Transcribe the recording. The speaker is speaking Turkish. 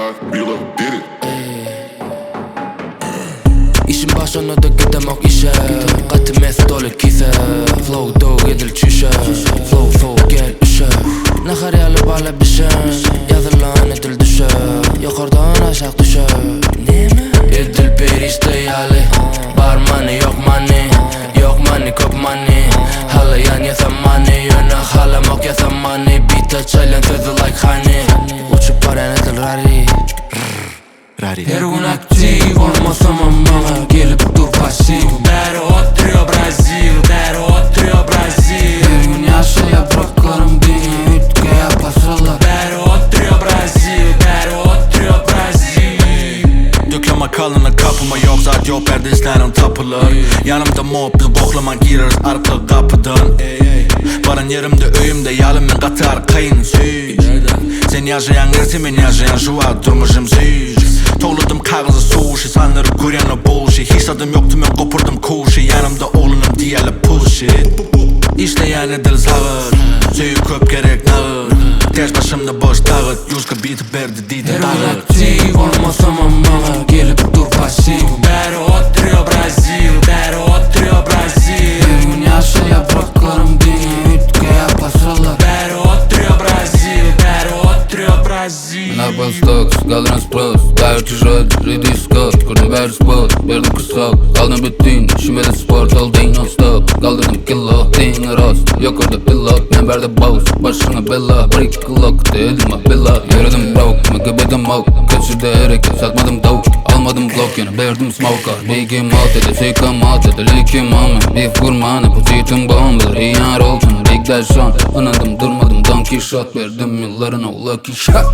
I feel I did it. İşim başlanadı gidemok işe Qatı mestoli kise Flow dog edil çüşe Flow gel işe Nahar yalı bağla bişe Yazılan edil düşe Yukarıdan aşağı düşe Edil perişte yali Bar money yok money Yok money kop money Hala yan yasam money Yöne hala mok yasam money Beat'e çaylan sözü like honey Uçup paran edil rari Her gün aktif olmasam ama gelip dur pasif Beri oturuyor Brazil, beri oturuyor Brazil Her gün yaşlı yapraklarım beni ütke yapasırlar Beri oturuyor Brazil, beri oturuyor Brazil Dökleme kalına kapıma yok zat yok perdeslerin tapılır Yanımda mob biz boklama gireriz arka kapıdan Baran yerimde öyümde yalımın qatar kayın süy Sen yaşayan gerse men yaşayan şu an durmuşum süy To'g'ladim qog'ozi sushi sanları ko'rgan bullshit Hisladim yo'qdi men qo'pirdim kushi Yanimda o'g'linim deyali push it İşleyen edil sag'it Suyuk ko'p kerak nag'it Tez başımda bosh dag'it Yuzga bitib berdi deydi Her gün dag'it aktif olmasam ama gelip dur pasif Beri oturuyor Brazil, beri oturuyor Brazil Her gün yaşlı yapraklarım beni ütke yapasırlar Beri oturuyor Brazil, beri oturuyor Brazil Napal stocks, galdiran spros Dayır tişört, ready scott Kurdu beri spot, verdim kısrak Kaldım bütün, işimede sport Oldin non stop, kaldırdım kilo Dini rost, yok orada pilot Men verdi boss, başına bella Break clock, edilme bella Yürüdüm broke, mekebedim out Kaçırdı hareket, satmadım tavuk Almadım block yine, verdim smoke'a Biggie mat edi, sika mat edi Liki mami, beef gurmane Pozitim bomber, iyan rolçun Big dash on, anladım durmadım Donkey shot, verdim yıllarına lucky shot